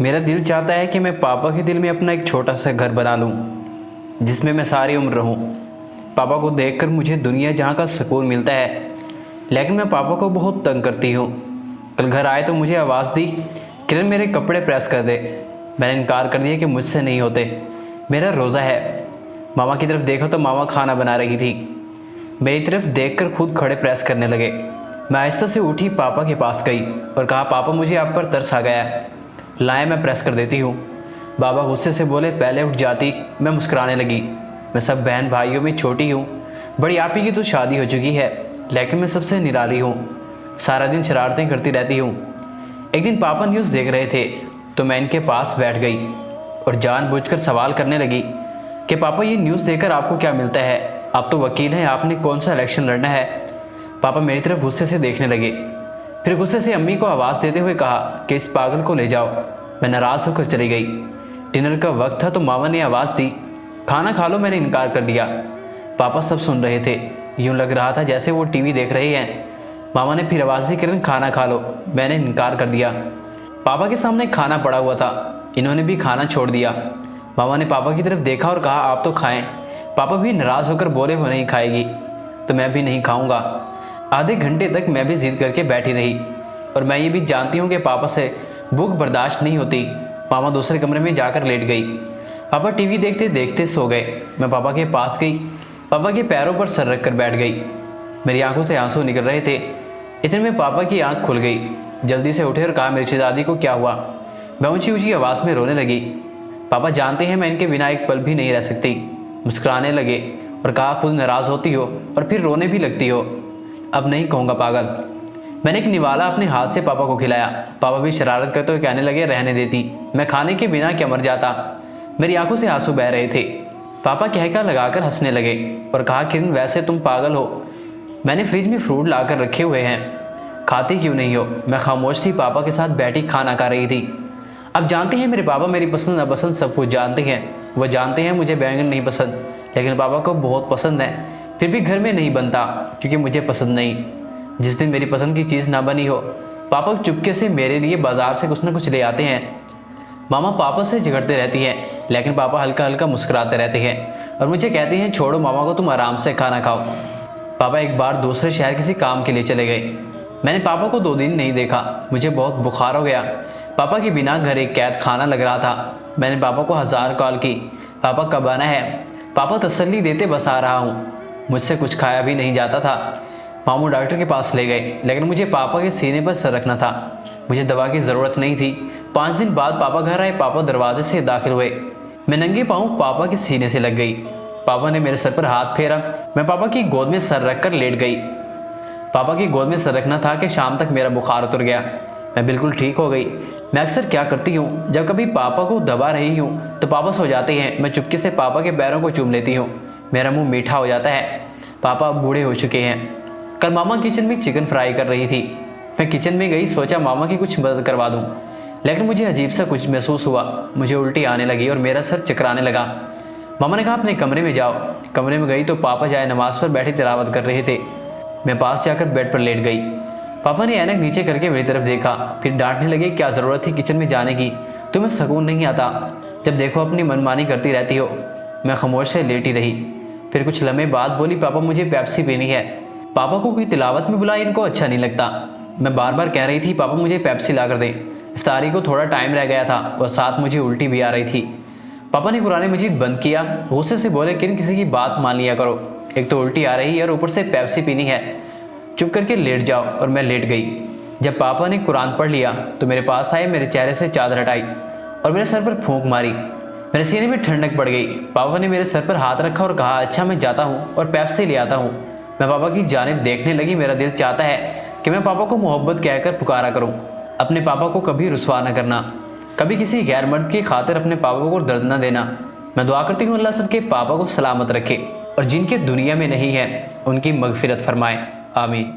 मेरा दिल चाहता है कि मैं पापा के दिल में अपना एक छोटा सा घर बना लूँ जिसमें मैं सारी उम्र रहूँ। पापा को देखकर मुझे दुनिया जहाँ का सुकून मिलता है, लेकिन मैं पापा को बहुत तंग करती हूँ। कल घर आए तो मुझे आवाज़ दी, किरण मेरे कपड़े प्रेस कर दे। मैंने इनकार कर दिया कि मुझसे नहीं होते, मेरा रोज़ा है। मामा की तरफ देखा तो मामा खाना बना रही थी। मेरी तरफ देखकर खुद खड़े प्रेस करने लगे। मैं आहिस्ता से उठी, पापा के पास गई और कहा, पापा मुझे आप पर तरस आ गया है, लाएं मैं प्रेस कर देती हूँ। बाबा गुस्से से बोले, पहले उठ जाती। मैं मुस्कुराने लगी। मैं सब बहन भाइयों में छोटी हूँ। बड़ी आपी की तो शादी हो चुकी है, लेकिन मैं सबसे निराली हूँ। सारा दिन शरारतें करती रहती हूँ। एक दिन पापा न्यूज़ देख रहे थे तो मैं इनके पास बैठ गई और जानबूझकर सवाल करने लगी कि पापा ये न्यूज़ देखकर आपको क्या मिलता है? आप तो वकील हैं, आपने कौन सा इलेक्शन लड़ना है? पापा मेरी तरफ गुस्से से देखने लगे। फिर गुस्से से अम्मी को आवाज़ देते हुए कहा कि इस पागल को ले जाओ। मैं नाराज़ होकर चली गई। डिनर का वक्त था तो मामा ने आवाज़ दी, खाना खा लो। मैंने इनकार कर दिया। पापा सब सुन रहे थे, यूँ लग रहा था जैसे वो टीवी देख रहे हैं। मामा ने फिर आवाज़ दी, किरण खाना खा लो। मैंने इनकार कर दिया। पापा के सामने खाना पड़ा हुआ था, इन्होंने भी खाना छोड़ दिया। मामा ने पापा की तरफ देखा और कहा, आप तो खाएं। पापा भी नाराज़ होकर बोले, वो नहीं खाएगी तो मैं भी नहीं खाऊंगा। आधे घंटे तक मैं भी जिद करके बैठी रही और मैं ये भी जानती हूँ कि पापा से भूख बर्दाश्त नहीं होती। मामा दूसरे कमरे में जाकर लेट गई। पापा टीवी देखते देखते सो गए। मैं पापा के पास गई, पापा के पैरों पर सर रख कर बैठ गई। मेरी आंखों से आंसू निकल रहे थे। इतने में पापा की आंख खुल गई। जल्दी से उठे और कहा, मेरी शहजादी को क्या हुआ? मैं ऊंची ऊंची आवाज़ में रोने लगी। पापा जानते हैं मैं इनके बिना एक पल भी नहीं रह सकती। मुस्कुराने लगे और कहा, खुद नाराज़ होती हो और फिर रोने भी लगती हो। अब नहीं कहूँगा पागल। मैंने एक निवाला अपने हाथ से पापा को खिलाया। पापा भी शरारत करते हुए कहने लगे, रहने देती, मैं खाने के बिना क्या मर जाता। मेरी आंखों से आंसू बह रहे थे। पापा कहका लगाकर हंसने लगे और कहा, किरण वैसे तुम पागल हो, मैंने फ्रिज में फ्रूट लाकर रखे हुए हैं, खाती क्यों नहीं हो? मैं खामोश थी, पापा के साथ बैठी खाना खा रही थी। अब जानते हैं मेरे पापा मेरी पसंद नापसंद सब कुछ जानते हैं। वो जानते हैं मुझे बैंगन नहीं पसंद, लेकिन पापा को बहुत पसंद है। फिर भी घर में नहीं बनता क्योंकि मुझे पसंद नहीं। जिस दिन मेरी पसंद की चीज़ ना बनी हो, पापा चुपके से मेरे लिए बाजार से कुछ ना कुछ ले आते हैं। मामा पापा से झगड़ते रहती हैं, लेकिन पापा हल्का हल्का मुस्कुराते रहते हैं और मुझे कहते हैं, छोड़ो मामा को, तुम आराम से खाना खाओ। पापा एक बार दूसरे शहर किसी काम के लिए चले गए। मैंने पापा को 2 दिन नहीं देखा। मुझे बहुत बुखार हो गया। पापा के बिना घर एक कैद खाना लग रहा था। मैंने पापा को 1000 कॉल की, पापा कब आना है? पापा तसल्ली देते, बस आ रहा हूँ। मुझसे कुछ खाया भी नहीं जाता था। मामू डॉक्टर के पास ले गए, लेकिन मुझे पापा के सीने पर सर रखना था। मुझे दवा की ज़रूरत नहीं थी। 5 दिन बाद पापा घर आए। पापा दरवाजे से दाखिल हुए। मैं नंगे पाँव पापा के सीने से लग गई। पापा ने मेरे सर पर हाथ फेरा। मैं पापा की गोद में सर रख कर लेट गई। पापा की गोद में सर रखना था कि शाम तक मेरा बुखार उतर गया। मैं बिल्कुल ठीक हो गई। मैं अक्सर क्या करती हूँ, जब कभी पापा को दबा रही हूँ तो पापा सो जाते हैं। मैं चुपके से पापा के पैरों को चूम लेती हूँ। मेरा मुंह मीठा हो जाता है। पापा अब बूढ़े हो चुके हैं। कल मामा किचन में चिकन फ्राई कर रही थी। मैं किचन में गई, सोचा मामा की कुछ मदद करवा दूँ, लेकिन मुझे अजीब सा कुछ महसूस हुआ। मुझे उल्टी आने लगी और मेरा सर चकराने लगा। मामा ने कहा, अपने कमरे में जाओ। कमरे में गई तो पापा जाए नमाज पर बैठे तिलावत कर रहे थे। मैं पास जाकर बेड पर लेट गई। पापा ने ऐनक नीचे करके मेरी तरफ देखा, फिर डांटने लगे, क्या ज़रूरत थी किचन में जाने की? तुम्हें सुकून नहीं आता? जब देखो अपनी मनमानी करती रहती हो। मैं खामोश से लेटी रही। फिर कुछ लम्हे बाद बोली, पापा मुझे पेप्सी पीनी है। पापा को कोई तिलावत में बुलाए, इनको अच्छा नहीं लगता। मैं बार बार कह रही थी, पापा मुझे पेप्सी ला कर दें। इफ्तारी को थोड़ा टाइम रह गया था और साथ मुझे उल्टी भी आ रही थी। पापा ने कुरान मजीद बंद किया। गुस्से से बोले, किन किसी की बात मान लिया करो, एक तो उल्टी आ रही है और ऊपर से पेप्सी पीनी है, चुप करके लेट जाओ। और मैं लेट गई। जब पापा ने कुरान पढ़ लिया तो मेरे पास आए, मेरे चेहरे से चादर हटाई और मेरे सर पर फूंक मारी। मेरे सीने में ठंडक पड़ गई। पापा ने मेरे सर पर हाथ रखा और कहा, अच्छा मैं जाता हूँ और पेप्सी ले आता हूँ। मैं पापा की जानिब देखने लगी। मेरा दिल चाहता है कि मैं पापा को मोहब्बत कहकर पुकारा करूँ। अपने पापा को कभी रुसवा न करना, कभी किसी गैर मर्द की खातिर अपने पापा को दर्द न देना। मैं दुआ करती हूँ अल्लाह सबके पापा को सलामत रखे और जिनके दुनिया में नहीं है उनकी मगफिरत फरमाए। आमीन।